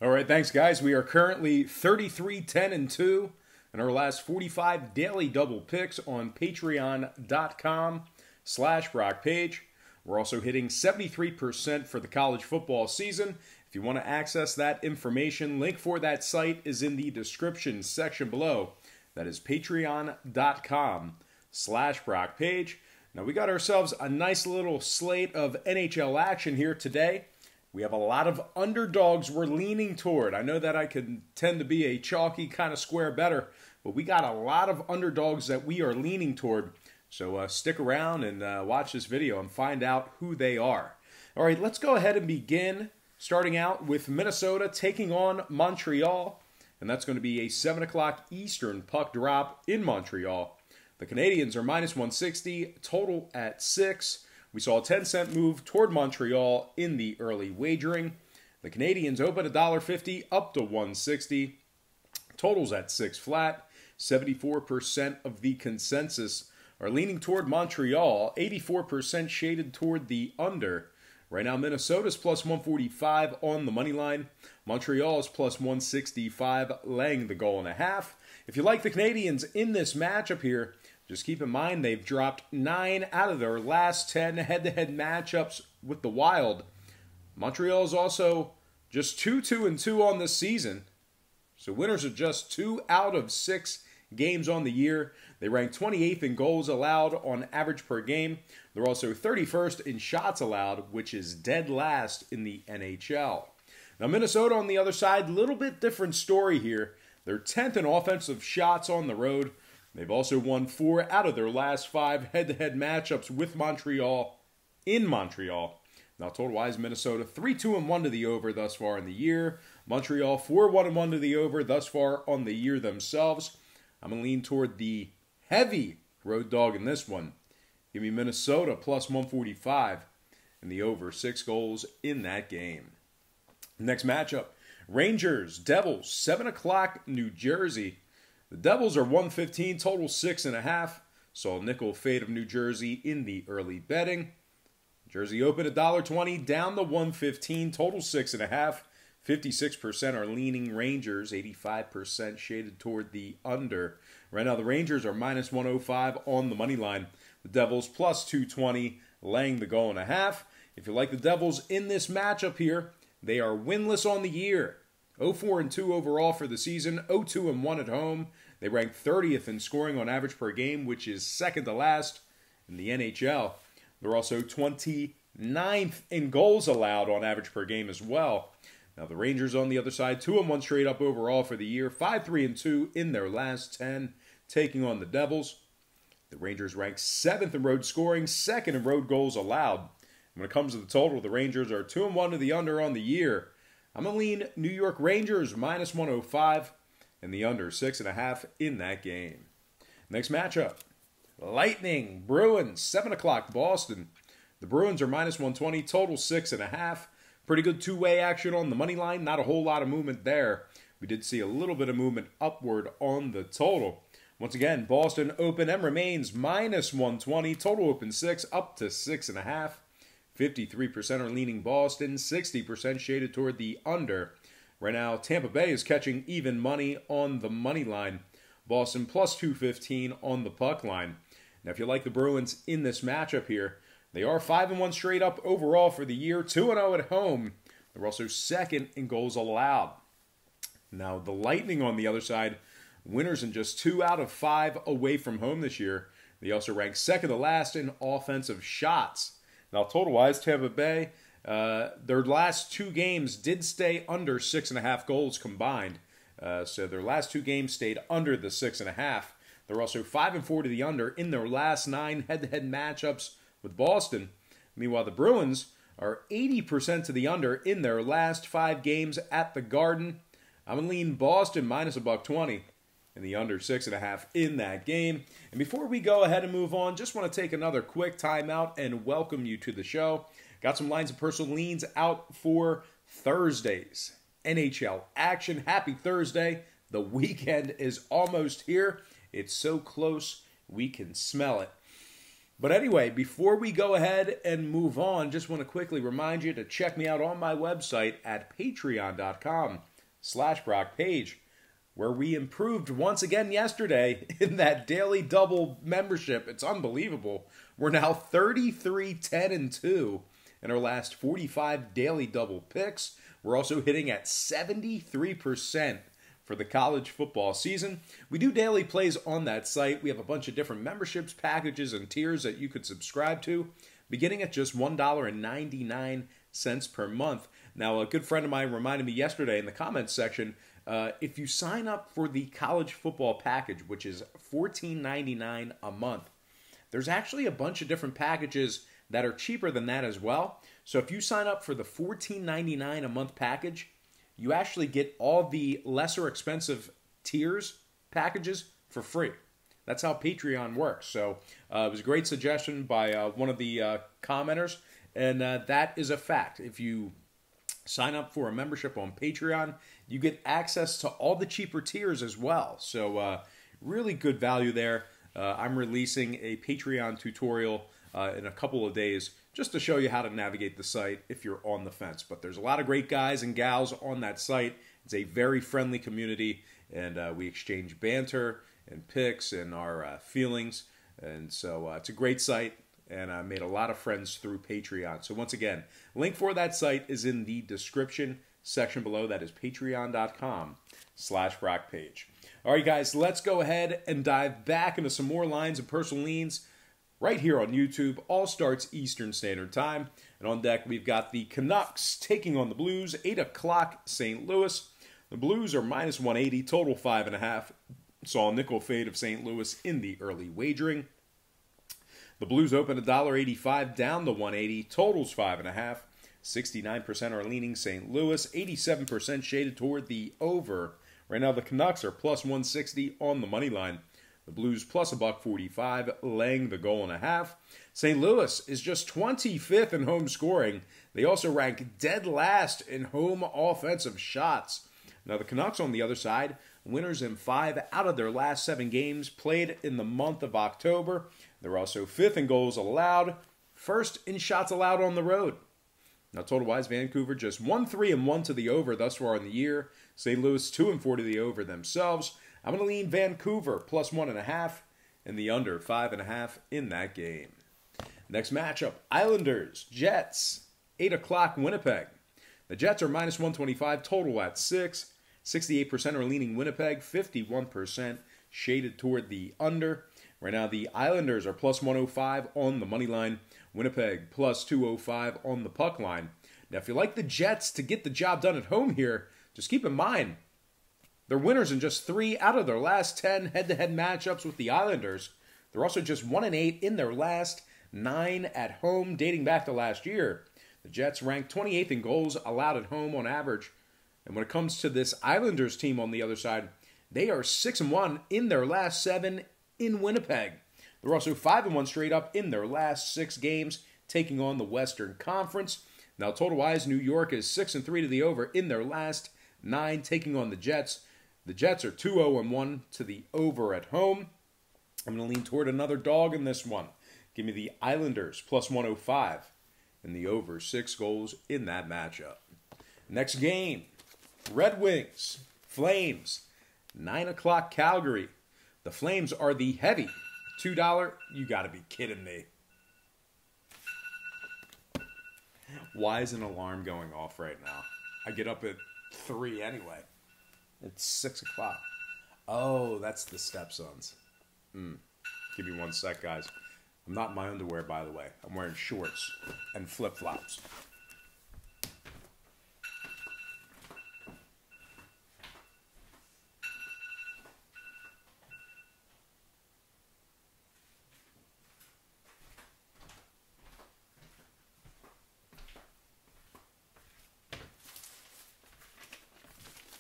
All right, thanks, guys. We are currently 33-10-2 in our last 45 daily double picks on patreon.com/BrockPage. We're also hitting 73% for the college football season. If you want to access that information, link for that site is in the description section below. That is patreon.com/BrockPage. Now, we got ourselves a nice little slate of NHL action here today. We have a lot of underdogs we're leaning toward. I know that I can tend to be a chalky kind of square better, but we got a lot of underdogs that we are leaning toward. So stick around and watch this video and find out who they are. All right, let's go ahead and begin, starting out with Minnesota taking on Montreal. And that's going to be a 7 o'clock Eastern puck drop in Montreal. The Canadiens are minus 160, total at 6. We saw a 10-cent move toward Montreal in the early wagering. The Canadiens open $1.50 up to 160. Totals at 6 flat. 74% of the consensus are leaning toward Montreal. 84% shaded toward the under. Right now, Minnesota's plus 145 on the money line. Montreal's plus 165, laying the goal and a half. If you like the Canadiens in this matchup here, just keep in mind they've dropped 9 out of their last 10 head-to-head matchups with the Wild. Montreal's also just 2-2-2 on this season. So winners are just 2 out of 6 games on the year. They rank 28th in goals allowed on average per game. They're also 31st in shots allowed, which is dead last in the NHL. Now, Minnesota on the other side, little bit different story here. They're 10th in offensive shots on the road. They've also won 4 out of their last 5 head-to-head matchups with Montreal in Montreal. Now, total-wise, Minnesota 3-2-1 to the over thus far in the year. Montreal 4-1-1 to the over thus far on the year themselves. I'm going to lean toward the heavy road dog in this one. Give me Minnesota plus 145 and the over 6 goals in that game. Next matchup, Rangers, Devils, 7 o'clock, New Jersey. The Devils are 115, total 6.5. Saw a nickel fade of New Jersey in the early betting. Jersey opened $1.20, down to 115, total 6.5. 56% are leaning Rangers, 85% shaded toward the under. Right now, the Rangers are minus 105 on the money line. The Devils plus 220, laying the goal and a half. If you like the Devils in this matchup here, they are winless on the year. 0-4-2 overall for the season, 0-2-1 at home. They rank 30th in scoring on average per game, which is second to last in the NHL. They're also 29th in goals allowed on average per game as well. Now the Rangers on the other side, 2-1 straight up overall for the year, 5-3-2 in their last 10, taking on the Devils. The Rangers rank 7th in road scoring, 2nd in road goals allowed. When it comes to the total, the Rangers are 2-1 to the under on the year. I'm going to lean New York Rangers minus 105 and the under 6.5 in that game. Next matchup, Lightning, Bruins, 7 o'clock, Boston. The Bruins are minus 120, total 6.5. Pretty good two-way action on the money line. Not a whole lot of movement there. We did see a little bit of movement upward on the total. Once again, Boston open and remains minus 120. Total open 6, up to 6.5. 53% are leaning Boston, 60% shaded toward the under. Right now, Tampa Bay is catching even money on the money line. Boston plus 215 on the puck line. Now, if you like the Bruins in this matchup here, they are 5-1 straight up overall for the year, 2-0 at home. They're also 2nd in goals allowed. Now, the Lightning on the other side, winners in just 2 out of 5 away from home this year. They also rank 2nd to last in offensive shots. Now, total-wise, Tampa Bay, their last 2 games did stay under 6.5 goals combined. So their last 2 games stayed under the 6.5. They're also 5-4 to the under in their last 9 head-to-head matchups with Boston. Meanwhile, the Bruins are 80% to the under in their last 5 games at the Garden. I'm going to lean Boston minus $1.20 and the under 6.5 in that game. And before we go ahead and move on, just want to take another quick timeout and welcome you to the show. Got some lines of personal leans out for Thursdays. NHL action. Happy Thursday. The weekend is almost here. It's so close, we can smell it. But anyway, before we go ahead and move on, just want to quickly remind you to check me out on my website at patreon.com/BrockPage, where we improved once again yesterday in that daily double membership. It's unbelievable. We're now 33, 10, and 2 in our last 45 daily double picks. We're also hitting at 73% for the college football season. We do daily plays on that site. We have a bunch of different memberships, packages, and tiers that you could subscribe to, beginning at just $1.99 per month. Now, a good friend of mine reminded me yesterday in the comments section, if you sign up for the college football package, which is $14.99 a month, there's actually a bunch of different packages that are cheaper than that as well. So if you sign up for the $14.99 a month package, you actually get all the lesser expensive tiers packages for free. That's how Patreon works. So it was a great suggestion by one of the commenters, and that is a fact. If you sign up for a membership on Patreon, you get access to all the cheaper tiers as well. So really good value there. I'm releasing a Patreon tutorial in a couple of days just to show you how to navigate the site if you're on the fence. But there's a lot of great guys and gals on that site. It's a very friendly community, and we exchange banter and picks and our feelings. And so it's a great site, and I made a lot of friends through Patreon. So once again, link for that site is in the description section below. That is patreon.com/BrockPage. All right, guys, let's go ahead and dive back into some more lines and personal leans right here on YouTube. All starts Eastern Standard Time. And on deck, we've got the Canucks taking on the Blues, 8 o'clock St. Louis. The Blues are minus 180, total 5.5. Saw a nickel fade of St. Louis in the early wagering. The Blues open $1.85 down to 180, totals 5.5. 69% are leaning St. Louis, 87% shaded toward the over. Right now, the Canucks are plus 160 on the money line. The Blues plus $1.45, laying the goal and a half. St. Louis is just 25th in home scoring. They also rank dead last in home offensive shots. Now, the Canucks on the other side, winners in 5 out of their last 7 games played in the month of October. They're also 5th in goals allowed, 1st in shots allowed on the road. Now, total-wise, Vancouver just 1-3-1 to the over thus far in the year. St. Louis 2-4 to the over themselves. I'm going to lean Vancouver plus 1.5 and the under 5.5 in that game. Next matchup, Islanders, Jets, 8 o'clock Winnipeg. The Jets are minus 125, total at 6. 68% are leaning Winnipeg, 51% shaded toward the under. Right now, the Islanders are plus 105 on the money line. Winnipeg plus 205 on the puck line. Now, if you like the Jets to get the job done at home here, just keep in mind, they're winners in just 3 out of their last 10 head-to-head matchups with the Islanders. They're also just 1-8 in their last 9 at home, dating back to last year. The Jets rank 28th in goals allowed at home on average. And when it comes to this Islanders team on the other side, they are 6-1 in their last 7 in Winnipeg. They're also 5-1 straight up in their last 6 games, taking on the Western Conference. Now, total-wise, New York is 6-3 to the over in their last 9, taking on the Jets. The Jets are 2-0-1 to the over at home. I'm going to lean toward another dog in this one. Give me the Islanders plus 105 and the over 6 goals in that matchup. Next game, Red Wings, Flames, 9 o'clock Calgary. The Flames are the heavy $2. You got to be kidding me. Why is an alarm going off right now? I get up at 3 anyway. It's 6 o'clock. Oh, that's the stepsons. Give me 1 sec, guys. I'm not in my underwear, by the way. I'm wearing shorts and flip-flops.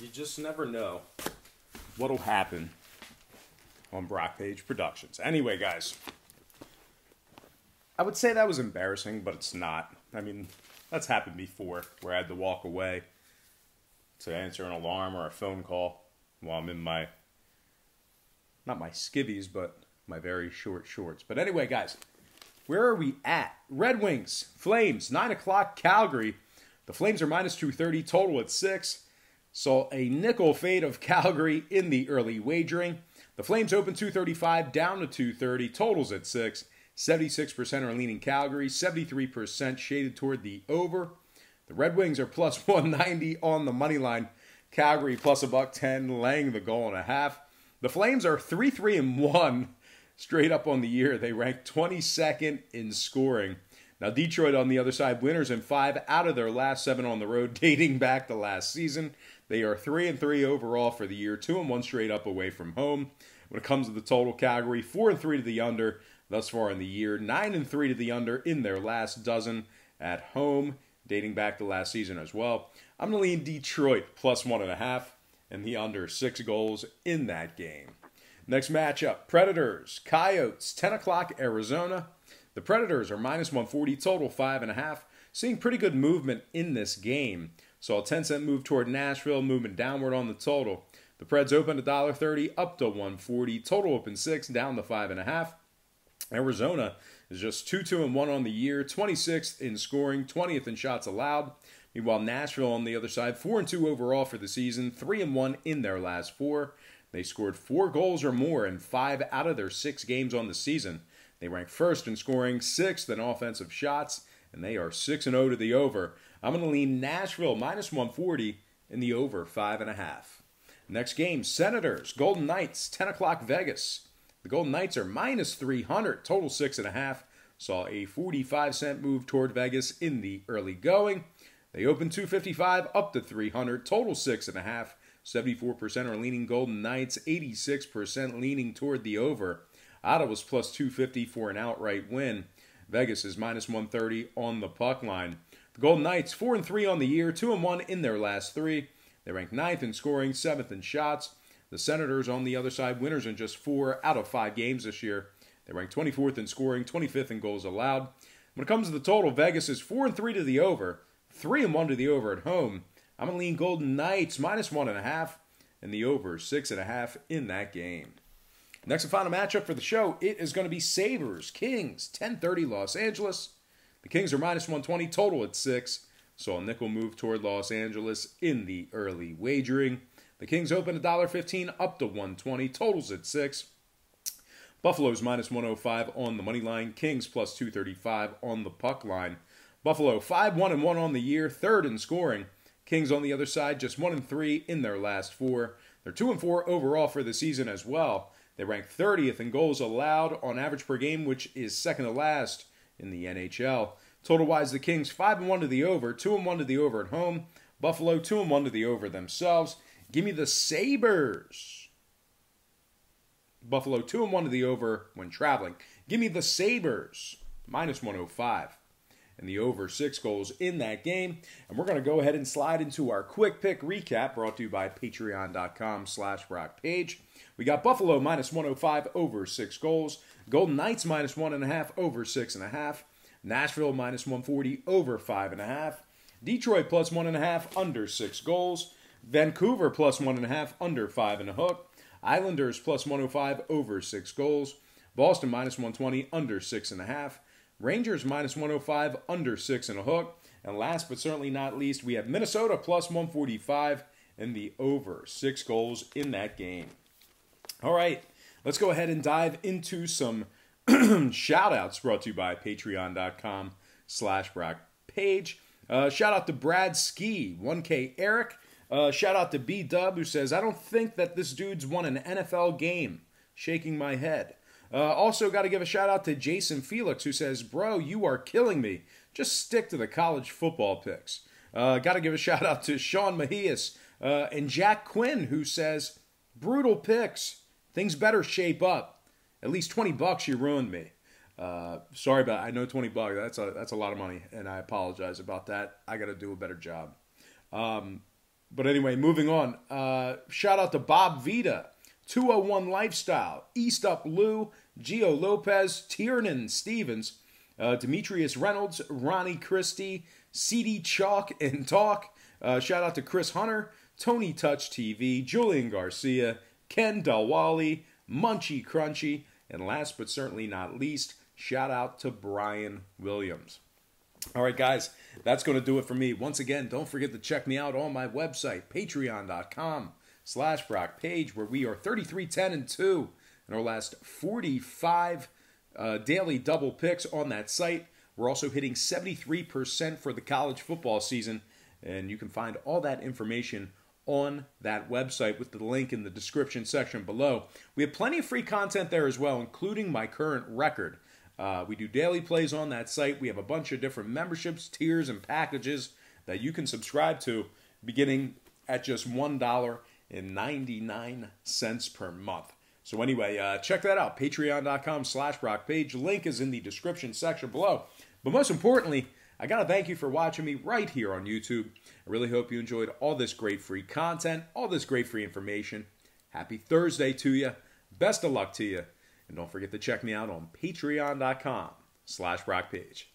You just never know what'll happen on Brock Page Productions. Anyway, guys, I would say that was embarrassing, but it's not. I mean, that's happened before, where I had to walk away to answer an alarm or a phone call while I'm in my, not my skivvies, but my very short shorts. But anyway, guys, Where are we at? Red Wings, Flames, 9 o'clock, Calgary. The Flames are minus 230, total at 6. Saw a nickel fade of Calgary in the early wagering. The Flames open 235, down to 230, totals at 6. 76% are leaning Calgary, 73% shaded toward the over. The Red Wings are plus 190 on the money line. Calgary plus $1.10, laying the goal and a half. The Flames are 3-3-1 straight up on the year. They rank 22nd in scoring. Now, Detroit on the other side, winners in 5 out of their last 7 on the road, dating back to last season. They are 3-3 overall for the year, 2-1 straight up away from home. When it comes to the total, Calgary 4-3 to the under thus far in the year, 9-3 to the under in their last dozen at home, dating back to last season as well. I'm going to lean Detroit plus 1.5 and the under 6 goals in that game. Next matchup, Predators, Coyotes, 10 o'clock, Arizona. The Predators are minus 140, total 5.5. Seeing pretty good movement in this game. Saw a 10-cent move toward Nashville, movement downward on the total. The Preds opened $1.30, up to 140. Total open 6, down to 5.5. Arizona is just 2-2-1 on the year, 26th in scoring, 20th in shots allowed. Meanwhile, Nashville on the other side, 4-2 overall for the season, 3-1 in their last 4. They scored 4 goals or more in 5 out of their 6 games on the season. They rank first in scoring, 6th in offensive shots, and they are 6-0 to the over. I'm going to lean Nashville minus 140 in the over 5.5. Next game, Senators, Golden Knights, 10 o'clock, Vegas. The Golden Knights are minus 300, total 6.5. Saw a 45-cent move toward Vegas in the early going. They opened 255, up to 300, total 6.5. 74% are leaning Golden Knights, 86% leaning toward the over. Ottawa's plus 250 for an outright win. Vegas is minus 130 on the puck line. The Golden Knights, 4-3 on the year, 2-1 in their last 3. They rank 9th in scoring, 7th in shots. The Senators on the other side, winners in just 4 out of 5 games this year. They rank 24th in scoring, 25th in goals allowed. When it comes to the total, Vegas is 4-3 to the over, 3-1 to the over at home. I'm going to lean Golden Knights minus 1.5 and the over 6.5 in that game. Next and final matchup for the show, it is going to be Sabres, Kings, 10:30 Los Angeles. The Kings are minus 120, total at 6. Saw a nickel move toward Los Angeles in the early wagering. The Kings open $1.15, up to 120, totals at 6. Buffalo's minus 105 on the money line. Kings plus 235 on the puck line. Buffalo 5-1-1 on the year, 3rd in scoring. Kings on the other side just 1-3 in their last 4. They're 2-4 overall for the season as well. They rank 30th in goals allowed on average per game, which is second to last in the NHL. Total-wise, the Kings 5-1 to the over, 2-1 to the over at home. Buffalo 2-1 to the over themselves. Give me the Sabres. Buffalo 2-1 to the over when traveling. Give me the Sabres, minus 105. And the over 6 goals in that game. And we're going to go ahead and slide into our quick pick recap brought to you by patreon.com/BrockPage. We got Buffalo minus 105 over 6 goals. Golden Knights minus 1.5 over 6.5. Nashville minus 140 over 5.5. Detroit plus 1.5 under 6 goals. Vancouver plus 1.5 under 5.5. Islanders plus 105 over 6 goals. Boston minus 120 under 6.5. Rangers minus 105 under 6.5. And last but certainly not least, we have Minnesota plus 145 and the over 6 goals in that game. All right, let's go ahead and dive into some shout-outs brought to you by patreon.com/BrockPage. Shout out to Brad Ski, 1K Eric. Shout out to B-Dub, who says, I don't think that this dude's won an NFL game. Shaking my head. Also got to give a shout out to Jason Felix, who says, bro, you are killing me. Just stick to the college football picks. Got to give a shout out to Sean Mahias and Jack Quinn, who says, brutal picks. Things better shape up. At least $20 you ruined me. Sorry about it. I know $20, that's a lot of money, and I apologize about that. I got to do a better job. But anyway, moving on. Shout out to Bob Vita, 201 Lifestyle, East Up Lou, Gio Lopez, Tiernan Stevens, Demetrius Reynolds, Ronnie Christie, CD Chalk and Talk. Shout out to Chris Hunter, Tony Touch TV, Julian Garcia, Ken Dalwali, Munchy Crunchy, and last but certainly not least, Shout out to Brian Williams. All right, guys, that's going to do it for me. Once again, don't forget to check me out on my website, patreon.com/BrockPage, where we are 33-10-2 in our last 45 daily double picks on that site. We're also hitting 73% for the college football season, and you can find all that information on that website with the link in the description section below. We have plenty of free content there as well, including my current record. We do daily plays on that site. We have a bunch of different memberships, tiers, and packages that you can subscribe to beginning at just $1.99 per month. So anyway, check that out, patreon.com/BrockPage. Link is in the description section below. But most importantly, I got to thank you for watching me right here on YouTube. I really hope you enjoyed all this great free content, all this great free information. Happy Thursday to you. Best of luck to you. And don't forget to check me out on patreon.com/BrockPage.